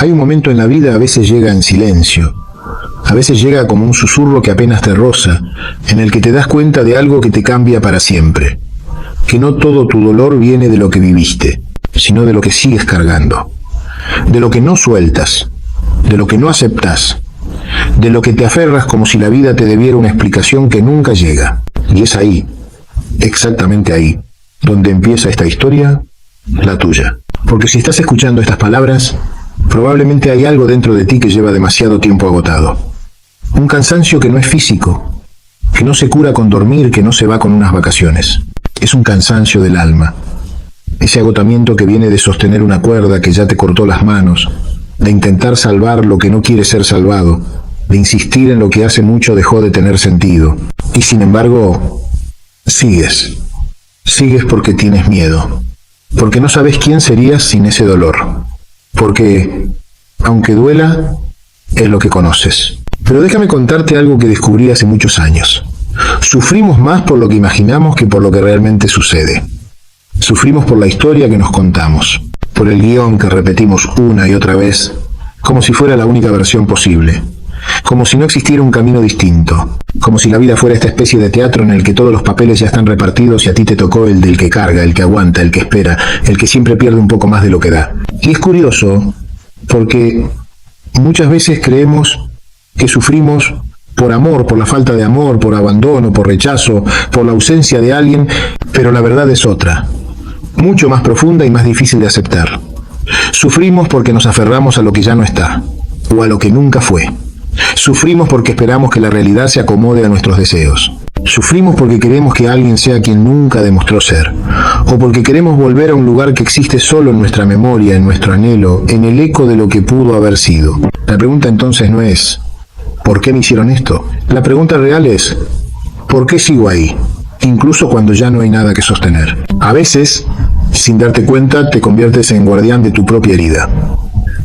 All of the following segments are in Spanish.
Hay un momento en la vida, a veces llega en silencio, a veces llega como un susurro que apenas te roza, en el que te das cuenta de algo que te cambia para siempre, que no todo tu dolor viene de lo que viviste, sino de lo que sigues cargando, de lo que no sueltas, de lo que no aceptas, de lo que te aferras como si la vida te debiera una explicación que nunca llega. Y es ahí, exactamente ahí, donde empieza esta historia, la tuya. Porque si estás escuchando estas palabras, probablemente hay algo dentro de ti que lleva demasiado tiempo agotado. Un cansancio que no es físico, que no se cura con dormir, que no se va con unas vacaciones. Es un cansancio del alma. Ese agotamiento que viene de sostener una cuerda que ya te cortó las manos, de intentar salvar lo que no quiere ser salvado, de insistir en lo que hace mucho dejó de tener sentido. Y sin embargo, sigues. Sigues porque tienes miedo. Porque no sabes quién serías sin ese dolor. Porque, aunque duela, es lo que conoces. Pero déjame contarte algo que descubrí hace muchos años. Sufrimos más por lo que imaginamos que por lo que realmente sucede. Sufrimos por la historia que nos contamos, por el guión que repetimos una y otra vez, como si fuera la única versión posible, como si no existiera un camino distinto, como si la vida fuera esta especie de teatro en el que todos los papeles ya están repartidos y a ti te tocó el del que carga, el que aguanta, el que espera, el que siempre pierde un poco más de lo que da. Y es curioso, porque muchas veces creemos que sufrimos por amor, por la falta de amor, por abandono, por rechazo, por la ausencia de alguien, pero la verdad es otra, mucho más profunda y más difícil de aceptar. Sufrimos porque nos aferramos a lo que ya no está, o a lo que nunca fue. Sufrimos porque esperamos que la realidad se acomode a nuestros deseos. Sufrimos porque queremos que alguien sea quien nunca demostró ser, o porque queremos volver a un lugar que existe solo en nuestra memoria, en nuestro anhelo, en el eco de lo que pudo haber sido. La pregunta entonces no es ¿por qué me hicieron esto? La pregunta real es ¿por qué sigo ahí? Incluso cuando ya no hay nada que sostener. A veces, sin darte cuenta, te conviertes en guardián de tu propia herida.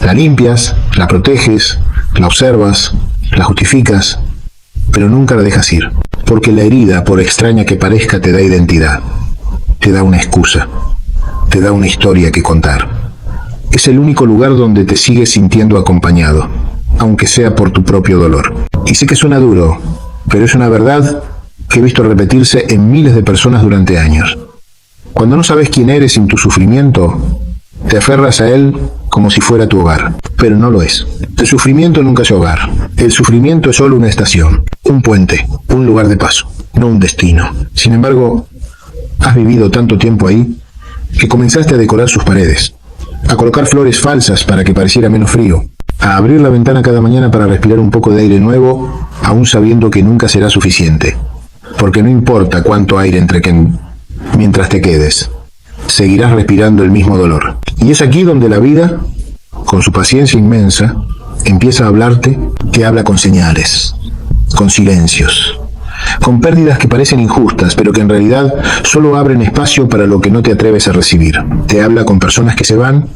La limpias, la proteges, la observas, la justificas, pero nunca la dejas ir. Porque la herida, por extraña que parezca, te da identidad. Te da una excusa. Te da una historia que contar. Es el único lugar donde te sigues sintiendo acompañado, aunque sea por tu propio dolor. Y sé que suena duro, pero es una verdad que he visto repetirse en miles de personas durante años. Cuando no sabes quién eres sin tu sufrimiento, te aferras a él como si fuera tu hogar, pero no lo es. El sufrimiento nunca es hogar. El sufrimiento es solo una estación, un puente, un lugar de paso, no un destino. Sin embargo, has vivido tanto tiempo ahí que comenzaste a decorar sus paredes, a colocar flores falsas para que pareciera menos frío, a abrir la ventana cada mañana para respirar un poco de aire nuevo, aún sabiendo que nunca será suficiente. Porque no importa cuánto aire entre mientras te quedes, seguirás respirando el mismo dolor. Y es aquí donde la vida, con su paciencia inmensa, empieza a hablarte, te habla con señales, con silencios, con pérdidas que parecen injustas, pero que en realidad solo abren espacio para lo que no te atreves a recibir. Te habla con personas que se van,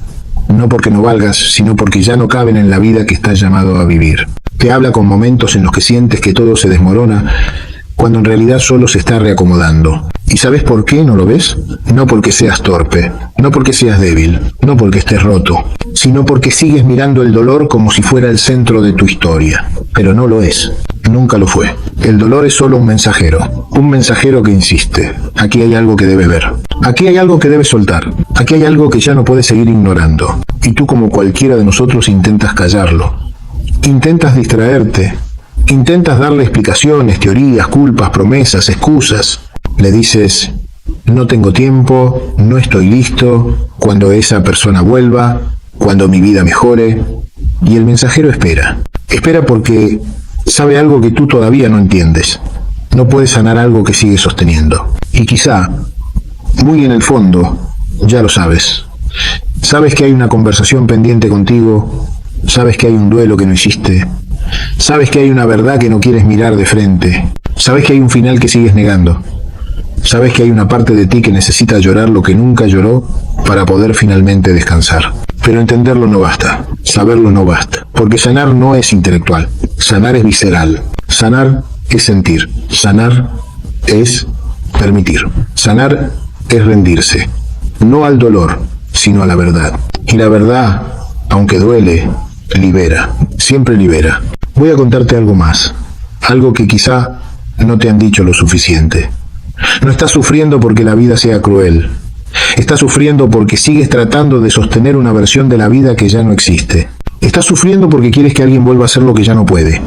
no porque no valgas, sino porque ya no caben en la vida que estás llamado a vivir. Te habla con momentos en los que sientes que todo se desmorona, cuando en realidad solo se está reacomodando. ¿Y sabes por qué no lo ves? No porque seas torpe, no porque seas débil, no porque estés roto, sino porque sigues mirando el dolor como si fuera el centro de tu historia. Pero no lo es, nunca lo fue. El dolor es solo un mensajero que insiste. Aquí hay algo que debe ver, aquí hay algo que debe soltar, aquí hay algo que ya no puedes seguir ignorando. Y tú, como cualquiera de nosotros, intentas callarlo, intentas distraerte, intentas darle explicaciones, teorías, culpas, promesas, excusas. Le dices, no tengo tiempo, no estoy listo, cuando esa persona vuelva, cuando mi vida mejore. Y el mensajero espera. Espera porque sabe algo que tú todavía no entiendes. No puedes sanar algo que sigue sosteniendo. Y quizá, muy en el fondo, ya lo sabes. Sabes que hay una conversación pendiente contigo, sabes que hay un duelo que no hiciste, sabes que hay una verdad que no quieres mirar de frente, sabes que hay un final que sigues negando, sabes que hay una parte de ti que necesita llorar lo que nunca lloró para poder finalmente descansar. Pero entenderlo no basta, saberlo no basta, porque sanar no es intelectual, sanar es visceral, sanar es sentir, sanar es permitir, sanar es rendirse, no al dolor, sino a la verdad. Y la verdad, aunque duele, libera, siempre libera. Voy a contarte algo más, algo que quizá no te han dicho lo suficiente. No estás sufriendo porque la vida sea cruel. Estás sufriendo porque sigues tratando de sostener una versión de la vida que ya no existe. Estás sufriendo porque quieres que alguien vuelva a hacer lo que ya no puede.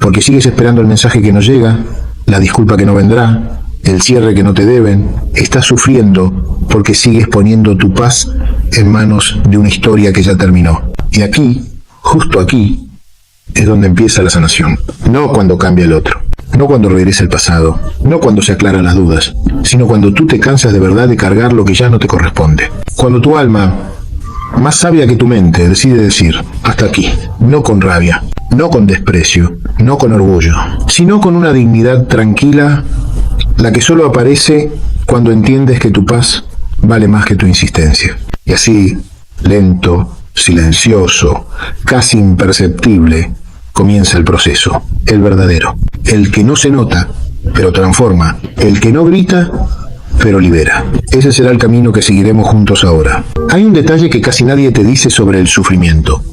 Porque sigues esperando el mensaje que no llega, la disculpa que no vendrá, el cierre que no te deben. Estás sufriendo porque sigues poniendo tu paz en manos de una historia que ya terminó. Y aquí, justo aquí, es donde empieza la sanación. No cuando cambia el otro. No cuando regresa el pasado, no cuando se aclaran las dudas, sino cuando tú te cansas de verdad de cargar lo que ya no te corresponde. Cuando tu alma, más sabia que tu mente, decide decir, hasta aquí, no con rabia, no con desprecio, no con orgullo, sino con una dignidad tranquila, la que solo aparece cuando entiendes que tu paz vale más que tu insistencia. Y así, lento, silencioso, casi imperceptible, comienza el proceso, el verdadero, el que no se nota, pero transforma, el que no grita, pero libera. Ese será el camino que seguiremos juntos ahora. Hay un detalle que casi nadie te dice sobre el sufrimiento.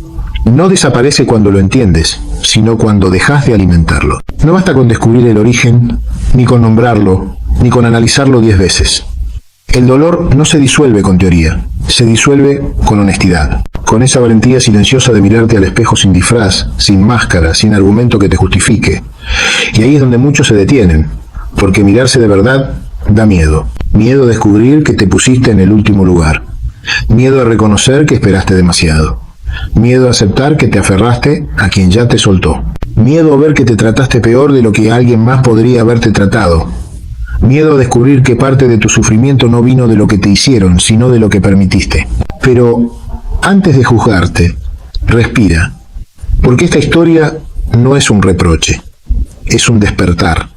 No desaparece cuando lo entiendes, sino cuando dejas de alimentarlo. No basta con descubrir el origen, ni con nombrarlo, ni con analizarlo 10 veces. El dolor no se disuelve con teoría, se disuelve con honestidad, con esa valentía silenciosa de mirarte al espejo sin disfraz, sin máscara, sin argumento que te justifique. Y ahí es donde muchos se detienen, porque mirarse de verdad da miedo. Miedo a descubrir que te pusiste en el último lugar. Miedo a reconocer que esperaste demasiado. Miedo a aceptar que te aferraste a quien ya te soltó. Miedo a ver que te trataste peor de lo que alguien más podría haberte tratado. Miedo a descubrir que parte de tu sufrimiento no vino de lo que te hicieron, sino de lo que permitiste. Pero antes de juzgarte, respira, porque esta historia no es un reproche, es un despertar.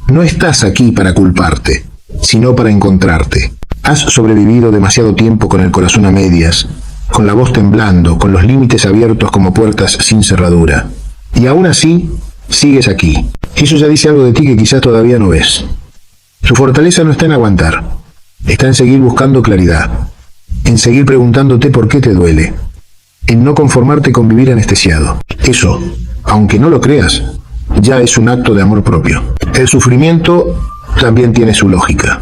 No estás aquí para culparte, sino para encontrarte. Has sobrevivido demasiado tiempo con el corazón a medias, con la voz temblando, con los límites abiertos como puertas sin cerradura. Y aún así, sigues aquí. Eso ya dice algo de ti que quizás todavía no ves. Su fortaleza no está en aguantar, está en seguir buscando claridad, en seguir preguntándote por qué te duele, en no conformarte con vivir anestesiado. Eso, aunque no lo creas, ya es un acto de amor propio. El sufrimiento también tiene su lógica.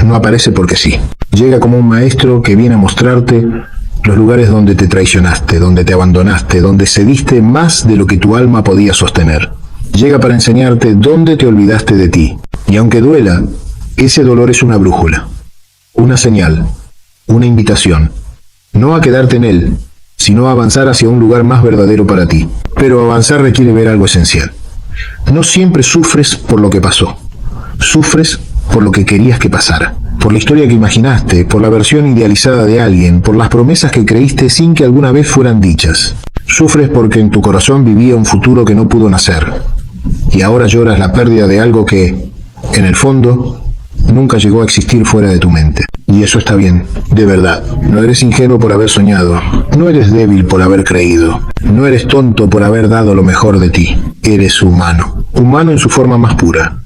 No aparece porque sí. Llega como un maestro que viene a mostrarte los lugares donde te traicionaste, donde te abandonaste, donde cediste más de lo que tu alma podía sostener. Llega para enseñarte dónde te olvidaste de ti. Y aunque duela, ese dolor es una brújula, una señal, una invitación. No a quedarte en él, sino a avanzar hacia un lugar más verdadero para ti. Pero avanzar requiere ver algo esencial. No siempre sufres por lo que pasó. Sufres por lo que querías que pasara. Por la historia que imaginaste, por la versión idealizada de alguien, por las promesas que creíste sin que alguna vez fueran dichas. Sufres porque en tu corazón vivía un futuro que no pudo nacer. Y ahora lloras la pérdida de algo que, en el fondo, nunca llegó a existir fuera de tu mente. Y eso está bien, de verdad. No eres ingenuo por haber soñado. No eres débil por haber creído. No eres tonto por haber dado lo mejor de ti. Eres humano. Humano en su forma más pura.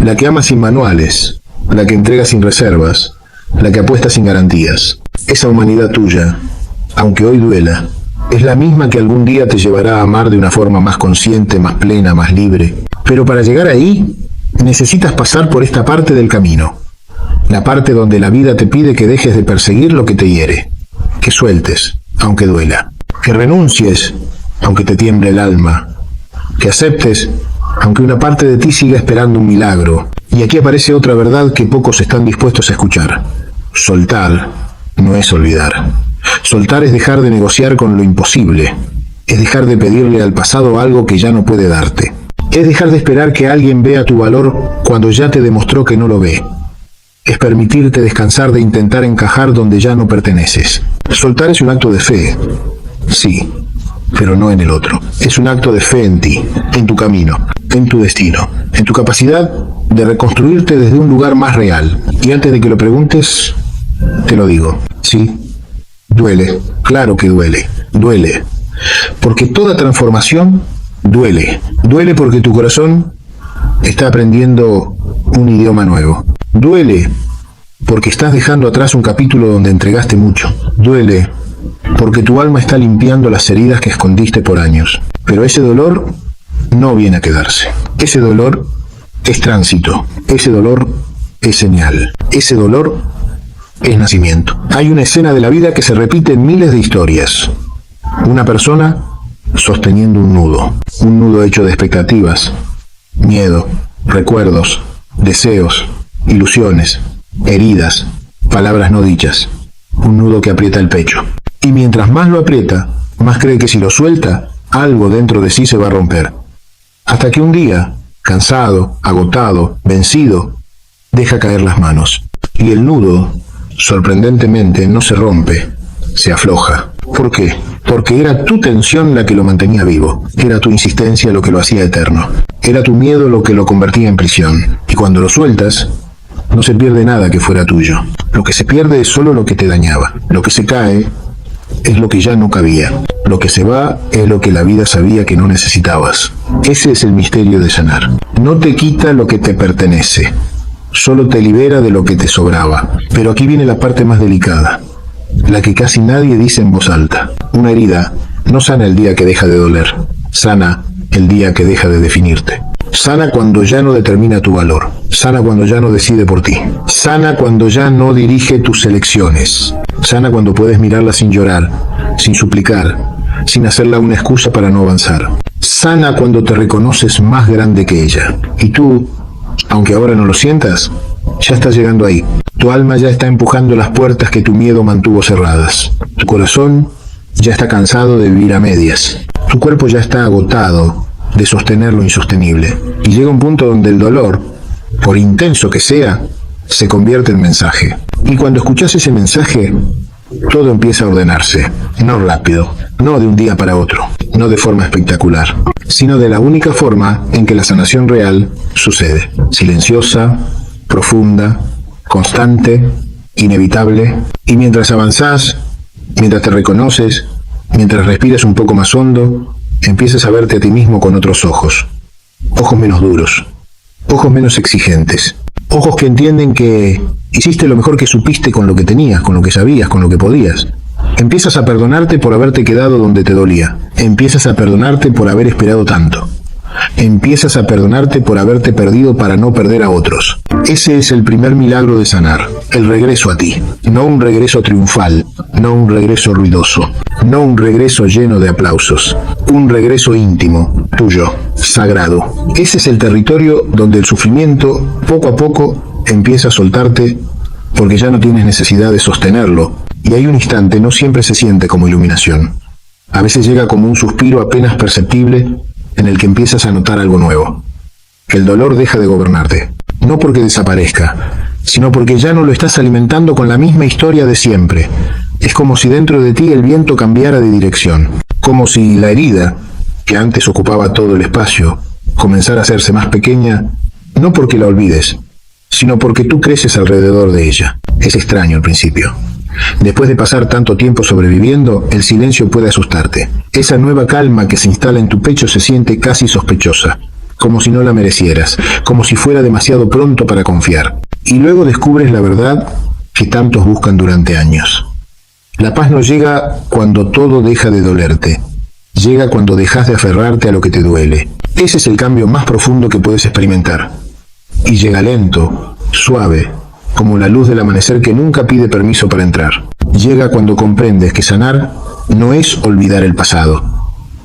La que ama sin manuales. La que entrega sin reservas. La que apuesta sin garantías. Esa humanidad tuya, aunque hoy duela, es la misma que algún día te llevará a amar de una forma más consciente, más plena, más libre. Pero para llegar ahí, necesitas pasar por esta parte del camino. La parte donde la vida te pide que dejes de perseguir lo que te hiere. Que sueltes, aunque duela. Que renuncies, aunque te tiemble el alma. Que aceptes, aunque una parte de ti siga esperando un milagro. Y aquí aparece otra verdad que pocos están dispuestos a escuchar. Soltar no es olvidar. Soltar es dejar de negociar con lo imposible. Es dejar de pedirle al pasado algo que ya no puede darte. Es dejar de esperar que alguien vea tu valor cuando ya te demostró que no lo ve. Es permitirte descansar de intentar encajar donde ya no perteneces. Soltar es un acto de fe, sí, pero no en el otro. Es un acto de fe en ti, en tu camino, en tu destino, en tu capacidad de reconstruirte desde un lugar más real. Y antes de que lo preguntes, te lo digo, sí, duele, claro que duele, duele. Porque toda transformación duele. Duele porque tu corazón está aprendiendo un idioma nuevo. Duele porque estás dejando atrás un capítulo donde entregaste mucho. Duele porque tu alma está limpiando las heridas que escondiste por años. Pero ese dolor no viene a quedarse. Ese dolor es tránsito. Ese dolor es señal. Ese dolor es nacimiento. Hay una escena de la vida que se repite en miles de historias. Una persona sosteniendo un nudo hecho de expectativas, miedo, recuerdos, deseos, ilusiones, heridas, palabras no dichas. Un nudo que aprieta el pecho. Y mientras más lo aprieta, más cree que si lo suelta, algo dentro de sí se va a romper. Hasta que un día, cansado, agotado, vencido, deja caer las manos. Y el nudo, sorprendentemente, no se rompe, se afloja. ¿Por qué? Porque era tu tensión la que lo mantenía vivo. Era tu insistencia lo que lo hacía eterno. Era tu miedo lo que lo convertía en prisión. Y cuando lo sueltas, no se pierde nada que fuera tuyo. Lo que se pierde es solo lo que te dañaba. Lo que se cae es lo que ya no cabía. Lo que se va es lo que la vida sabía que no necesitabas. Ese es el misterio de sanar. No te quita lo que te pertenece. Solo te libera de lo que te sobraba. Pero aquí viene la parte más delicada. La que casi nadie dice en voz alta. Una herida no sana el día que deja de doler. Sana el día que deja de definirte. Sana cuando ya no determina tu valor. Sana cuando ya no decide por ti. Sana cuando ya no dirige tus elecciones. Sana cuando puedes mirarla sin llorar, sin suplicar, sin hacerla una excusa para no avanzar. Sana cuando te reconoces más grande que ella. Y tú, aunque ahora no lo sientas, ya estás llegando ahí. Tu alma ya está empujando las puertas que tu miedo mantuvo cerradas. Tu corazón ya está cansado de vivir a medias. Tu cuerpo ya está agotado de sostener lo insostenible. Y llega un punto donde el dolor, por intenso que sea, se convierte en mensaje. Y cuando escuchas ese mensaje, todo empieza a ordenarse. No rápido, no de un día para otro, no de forma espectacular, sino de la única forma en que la sanación real sucede. Silenciosa, profunda, constante, inevitable. Y mientras avanzás, mientras te reconoces, mientras respiras un poco más hondo, empiezas a verte a ti mismo con otros ojos. Ojos menos duros, ojos menos exigentes, ojos que entienden que hiciste lo mejor que supiste con lo que tenías, con lo que sabías, con lo que podías. Empiezas a perdonarte por haberte quedado donde te dolía. Empiezas a perdonarte por haber esperado tanto. Empiezas a perdonarte por haberte perdido para no perder a otros. Ese es el primer milagro de sanar, el regreso a ti. No un regreso triunfal, no un regreso ruidoso, no un regreso lleno de aplausos, un regreso íntimo, tuyo, sagrado. Ese es el territorio donde el sufrimiento, poco a poco, empieza a soltarte porque ya no tienes necesidad de sostenerlo. Y hay un instante, no siempre se siente como iluminación. A veces llega como un suspiro apenas perceptible en el que empiezas a notar algo nuevo. El dolor deja de gobernarte. No porque desaparezca, sino porque ya no lo estás alimentando con la misma historia de siempre. Es como si dentro de ti el viento cambiara de dirección. Como si la herida, que antes ocupaba todo el espacio, comenzara a hacerse más pequeña, no porque la olvides, sino porque tú creces alrededor de ella. Es extraño al principio. Después de pasar tanto tiempo sobreviviendo, el silencio puede asustarte. Esa nueva calma que se instala en tu pecho se siente casi sospechosa, como si no la merecieras, como si fuera demasiado pronto para confiar. Y luego descubres la verdad que tantos buscan durante años. La paz no llega cuando todo deja de dolerte. Llega cuando dejas de aferrarte a lo que te duele. Ese es el cambio más profundo que puedes experimentar. Y llega lento, suave, como la luz del amanecer que nunca pide permiso para entrar. Llega cuando comprendes que sanar no es olvidar el pasado,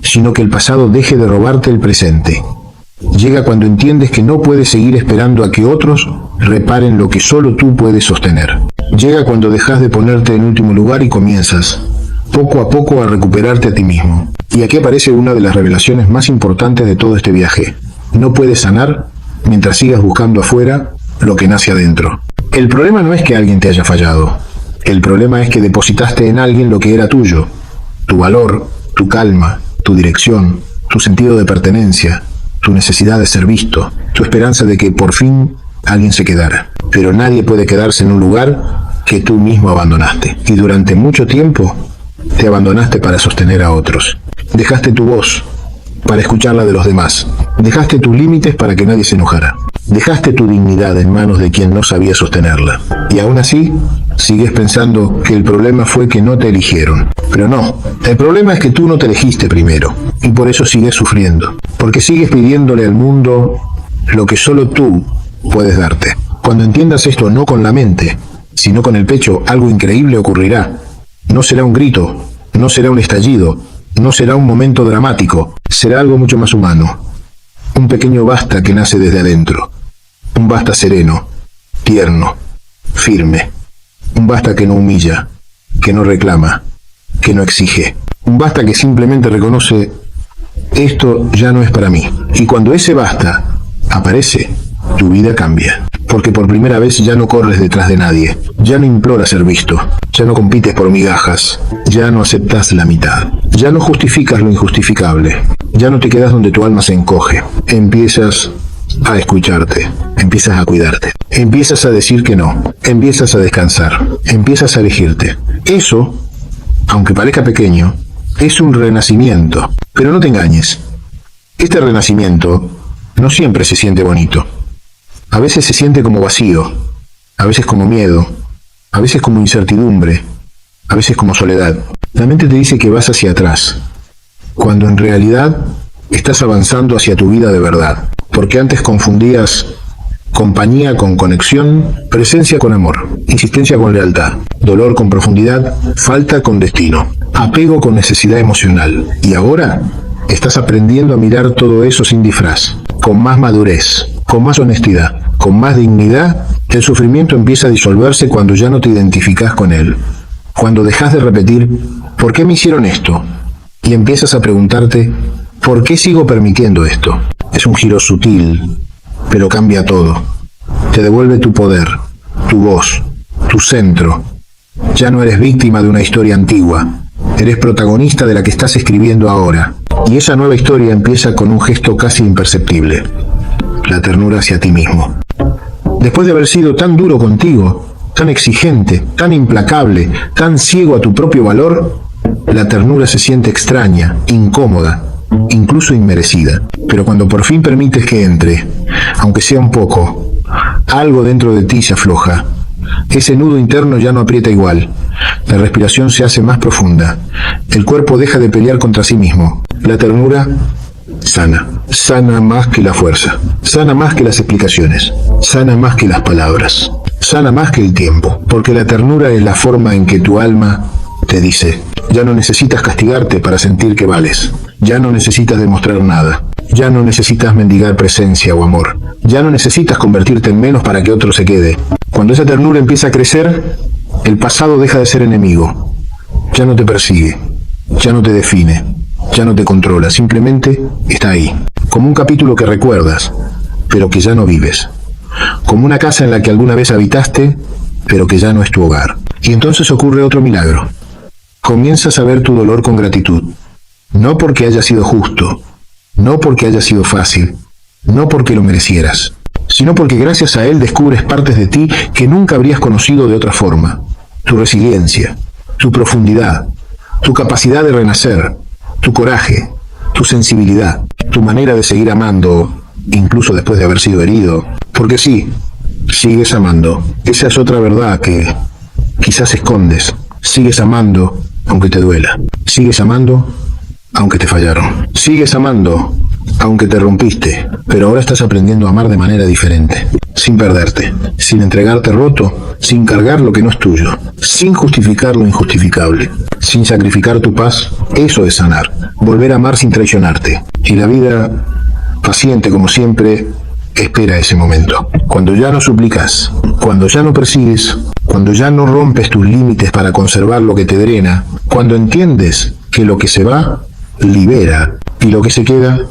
sino que el pasado deje de robarte el presente. Llega cuando entiendes que no puedes seguir esperando a que otros reparen lo que solo tú puedes sostener. Llega cuando dejas de ponerte en último lugar y comienzas, poco a poco, a recuperarte a ti mismo. Y aquí aparece una de las revelaciones más importantes de todo este viaje. No puedes sanar mientras sigas buscando afuera lo que nace adentro. El problema no es que alguien te haya fallado. El problema es que depositaste en alguien lo que era tuyo. Tu valor, tu calma, tu dirección, tu sentido de pertenencia, tu necesidad de ser visto, tu esperanza de que por fin alguien se quedara. Pero nadie puede quedarse en un lugar que tú mismo abandonaste. Y durante mucho tiempo te abandonaste para sostener a otros. Dejaste tu voz para escuchar la de los demás. Dejaste tus límites para que nadie se enojara. Dejaste tu dignidad en manos de quien no sabía sostenerla. Y aún así, sigues pensando que el problema fue que no te eligieron. Pero no, el problema es que tú no te elegiste primero. Y por eso sigues sufriendo. Porque sigues pidiéndole al mundo lo que solo tú puedes darte. Cuando entiendas esto no con la mente, sino con el pecho, algo increíble ocurrirá. No será un grito, no será un estallido, no será un momento dramático, será algo mucho más humano. Un pequeño basta que nace desde adentro. Un basta sereno, tierno, firme. Un basta que no humilla, que no reclama, que no exige. Un basta que simplemente reconoce: esto ya no es para mí. Y cuando ese basta aparece, tu vida cambia. Porque por primera vez ya no corres detrás de nadie, ya no imploras ser visto, ya no compites por migajas, ya no aceptas la mitad, ya no justificas lo injustificable, ya no te quedas donde tu alma se encoge. Empiezas a escucharte, empiezas a cuidarte, empiezas a decir que no, empiezas a descansar, empiezas a elegirte. Eso, aunque parezca pequeño, es un renacimiento. Pero no te engañes, este renacimiento no siempre se siente bonito. A veces se siente como vacío, a veces como miedo, a veces como incertidumbre, a veces como soledad. La mente te dice que vas hacia atrás, cuando en realidad estás avanzando hacia tu vida de verdad, porque antes confundías compañía con conexión, presencia con amor, insistencia con lealtad, dolor con profundidad, falta con destino, apego con necesidad emocional. Y ahora estás aprendiendo a mirar todo eso sin disfraz, con más madurez, con más honestidad, con más dignidad. El sufrimiento empieza a disolverse cuando ya no te identificas con él, cuando dejas de repetir ¿por qué me hicieron esto? Y empiezas a preguntarte ¿por qué sigo permitiendo esto? Es un giro sutil, pero cambia todo. Te devuelve tu poder, tu voz, tu centro. Ya no eres víctima de una historia antigua, eres protagonista de la que estás escribiendo ahora. Y esa nueva historia empieza con un gesto casi imperceptible: la ternura hacia ti mismo. Después de haber sido tan duro contigo, tan exigente, tan implacable, tan ciego a tu propio valor, la ternura se siente extraña, incómoda, incluso inmerecida. Pero cuando por fin permites que entre, aunque sea un poco, algo dentro de ti se afloja. Ese nudo interno ya no aprieta igual. La respiración se hace más profunda. El cuerpo deja de pelear contra sí mismo. La ternura sana. Sana más que la fuerza. Sana más que las explicaciones. Sana más que las palabras. Sana más que el tiempo. Porque la ternura es la forma en que tu alma te dice: ya no necesitas castigarte para sentir que vales. Ya no necesitas demostrar nada. Ya no necesitas mendigar presencia o amor. Ya no necesitas convertirte en menos para que otro se quede. Cuando esa ternura empieza a crecer, el pasado deja de ser enemigo. Ya no te persigue. Ya no te define. Ya no te controla. Simplemente está ahí. Como un capítulo que recuerdas, pero que ya no vives. Como una casa en la que alguna vez habitaste, pero que ya no es tu hogar. Y entonces ocurre otro milagro. Comienzas a ver tu dolor con gratitud. No porque haya sido justo, no porque haya sido fácil, no porque lo merecieras, sino porque gracias a él descubres partes de ti que nunca habrías conocido de otra forma. Tu resiliencia, tu profundidad, tu capacidad de renacer, tu coraje, tu sensibilidad, tu manera de seguir amando, incluso después de haber sido herido. Porque sí, sigues amando. Esa es otra verdad que quizás escondes. Sigues amando aunque te duela. Sigues amando aunque te fallaron. Sigues amando aunque te rompiste, pero ahora estás aprendiendo a amar de manera diferente, sin perderte, sin entregarte roto, sin cargar lo que no es tuyo, sin justificar lo injustificable, sin sacrificar tu paz. Eso es sanar, volver a amar sin traicionarte. Y la vida, paciente como siempre, espera ese momento. Cuando ya no suplicas, cuando ya no persigues, cuando ya no rompes tus límites para conservar lo que te drena, cuando entiendes que lo que se va, libera, y lo que se queda,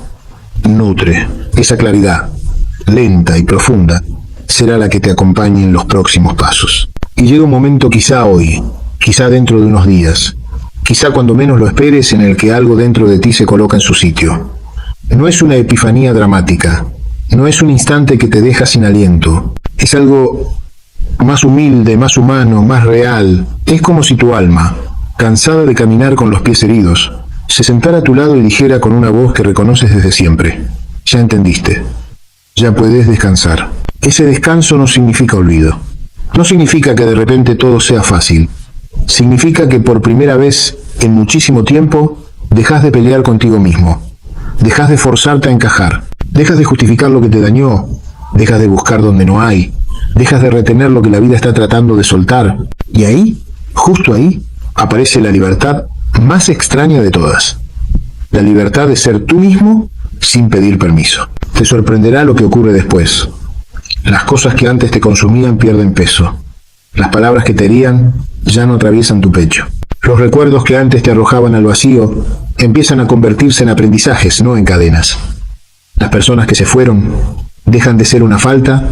nutre. Esa claridad, lenta y profunda, será la que te acompañe en los próximos pasos. Y llega un momento, quizá hoy, quizá dentro de unos días, quizá cuando menos lo esperes, en el que algo dentro de ti se coloca en su sitio. No es una epifanía dramática, no es un instante que te deja sin aliento, es algo más humilde, más humano, más real. Es como si tu alma, cansada de caminar con los pies heridos, se sentara a tu lado y dijera con una voz que reconoces desde siempre: ya entendiste, ya puedes descansar. Ese descanso no significa olvido. No significa que de repente todo sea fácil. Significa que por primera vez en muchísimo tiempo dejas de pelear contigo mismo. Dejas de forzarte a encajar. Dejas de justificar lo que te dañó. Dejas de buscar donde no hay. Dejas de retener lo que la vida está tratando de soltar. Y ahí, justo ahí, aparece la libertad más extraña de todas. La libertad de ser tú mismo sin pedir permiso. Te sorprenderá lo que ocurre después. Las cosas que antes te consumían pierden peso. Las palabras que te herían ya no atraviesan tu pecho. Los recuerdos que antes te arrojaban al vacío empiezan a convertirse en aprendizajes, no en cadenas. Las personas que se fueron dejan de ser una falta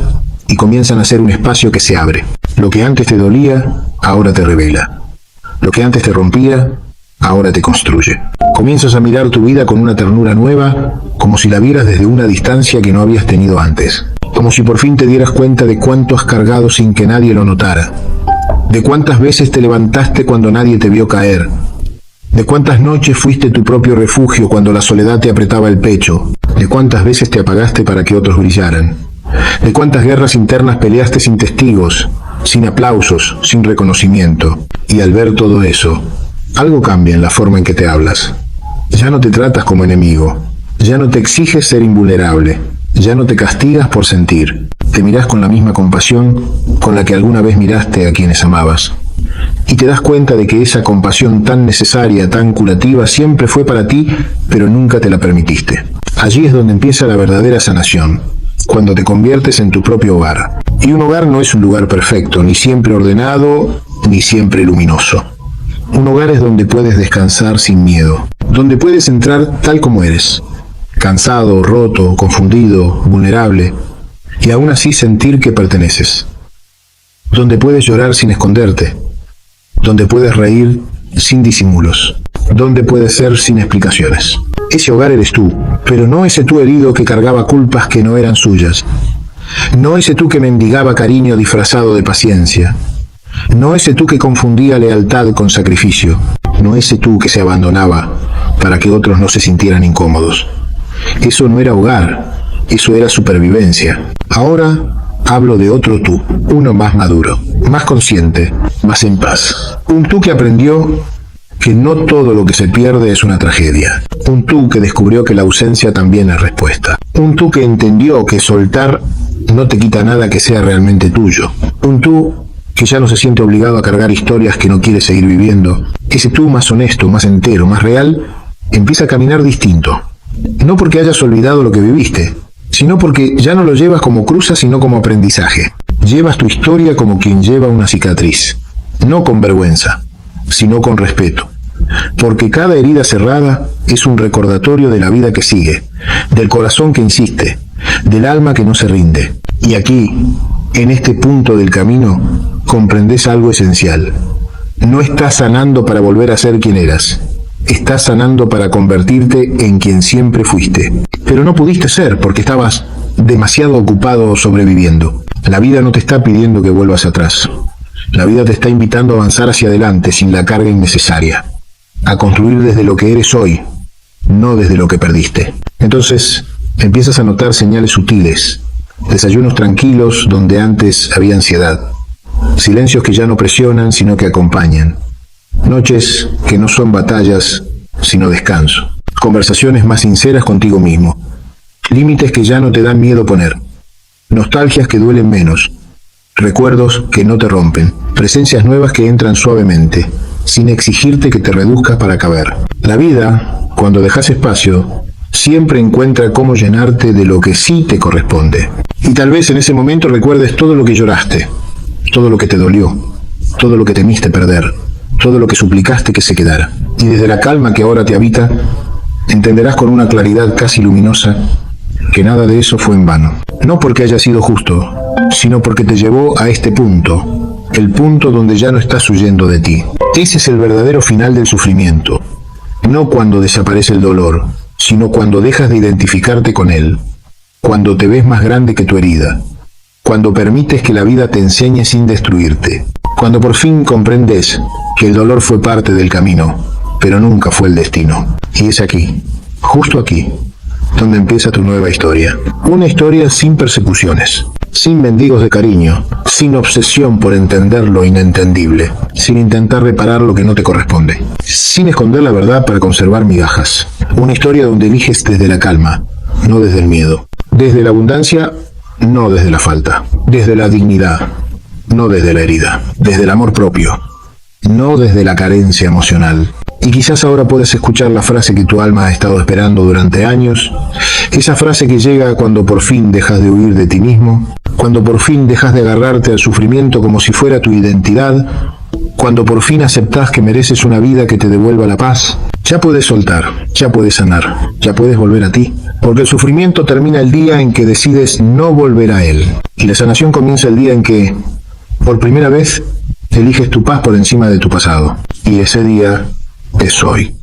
y comienzan a ser un espacio que se abre. Lo que antes te dolía, ahora te revela. Lo que antes te rompía, ahora te construye. Comienzas a mirar tu vida con una ternura nueva, como si la vieras desde una distancia que no habías tenido antes. Como si por fin te dieras cuenta de cuánto has cargado sin que nadie lo notara. De cuántas veces te levantaste cuando nadie te vio caer. De cuántas noches fuiste tu propio refugio cuando la soledad te apretaba el pecho. De cuántas veces te apagaste para que otros brillaran. De cuántas guerras internas peleaste sin testigos, sin aplausos, sin reconocimiento. Y al ver todo eso, algo cambia en la forma en que te hablas. Ya no te tratas como enemigo. Ya no te exiges ser invulnerable. Ya no te castigas por sentir. Te mirás con la misma compasión con la que alguna vez miraste a quienes amabas. Y te das cuenta de que esa compasión tan necesaria, tan curativa, siempre fue para ti, pero nunca te la permitiste. Allí es donde empieza la verdadera sanación, cuando te conviertes en tu propio hogar. Y un hogar no es un lugar perfecto, ni siempre ordenado, ni siempre luminoso. Un hogar es donde puedes descansar sin miedo, donde puedes entrar tal como eres, cansado, roto, confundido, vulnerable, y aún así sentir que perteneces. Donde puedes llorar sin esconderte, donde puedes reír sin disimulos, donde puedes ser sin explicaciones. Ese hogar eres tú, pero no ese tú herido que cargaba culpas que no eran suyas. No ese tú que mendigaba cariño disfrazado de paciencia. No ese tú que confundía lealtad con sacrificio. No ese tú que se abandonaba para que otros no se sintieran incómodos. Eso no era hogar, eso era supervivencia. Ahora hablo de otro tú, uno más maduro, más consciente, más en paz. Un tú que aprendió que no todo lo que se pierde es una tragedia. Un tú que descubrió que la ausencia también es respuesta. Un tú que entendió que soltar no te quita nada que sea realmente tuyo. Un tú que ya no se siente obligado a cargar historias que no quiere seguir viviendo. Ese tú más honesto, más entero, más real, empieza a caminar distinto. No porque hayas olvidado lo que viviste, sino porque ya no lo llevas como cruza, sino como aprendizaje. Llevas tu historia como quien lleva una cicatriz, no con vergüenza, sino con respeto. Porque cada herida cerrada es un recordatorio de la vida que sigue, del corazón que insiste, del alma que no se rinde. Y aquí, en este punto del camino, comprendes algo esencial. No estás sanando para volver a ser quien eras. Estás sanando para convertirte en quien siempre fuiste. Pero no pudiste ser porque estabas demasiado ocupado sobreviviendo. La vida no te está pidiendo que vuelvas atrás. La vida te está invitando a avanzar hacia adelante sin la carga innecesaria. A construir desde lo que eres hoy, no desde lo que perdiste. Entonces, empiezas a notar señales sutiles. Desayunos tranquilos donde antes había ansiedad. Silencios que ya no presionan, sino que acompañan. Noches que no son batallas, sino descanso. Conversaciones más sinceras contigo mismo. Límites que ya no te dan miedo poner. Nostalgias que duelen menos. Recuerdos que no te rompen. Presencias nuevas que entran suavemente, sin exigirte que te reduzcas para caber. La vida, cuando dejas espacio, siempre encuentra cómo llenarte de lo que sí te corresponde. Y tal vez en ese momento recuerdes todo lo que lloraste, todo lo que te dolió, todo lo que temiste perder, todo lo que suplicaste que se quedara. Y desde la calma que ahora te habita, entenderás con una claridad casi luminosa que nada de eso fue en vano. No porque haya sido justo, sino porque te llevó a este punto, el punto donde ya no estás huyendo de ti. Ese es el verdadero final del sufrimiento. No cuando desaparece el dolor, sino cuando dejas de identificarte con él, cuando te ves más grande que tu herida, cuando permites que la vida te enseñe sin destruirte, cuando por fin comprendes que el dolor fue parte del camino, pero nunca fue el destino. Y es aquí, justo aquí, donde empieza tu nueva historia. Una historia sin persecuciones, sin mendigos de cariño, sin obsesión por entender lo inentendible, sin intentar reparar lo que no te corresponde, sin esconder la verdad para conservar migajas. Una historia donde eliges desde la calma, no desde el miedo. Desde la abundancia, no desde la falta. Desde la dignidad, no desde la herida. Desde el amor propio, no desde la carencia emocional. Y quizás ahora puedes escuchar la frase que tu alma ha estado esperando durante años, esa frase que llega cuando por fin dejas de huir de ti mismo, cuando por fin dejas de agarrarte al sufrimiento como si fuera tu identidad, cuando por fin aceptas que mereces una vida que te devuelva la paz. Ya puedes soltar, ya puedes sanar, ya puedes volver a ti, porque el sufrimiento termina el día en que decides no volver a él, y la sanación comienza el día en que, por primera vez, eliges tu paz por encima de tu pasado, y ese día es hoy.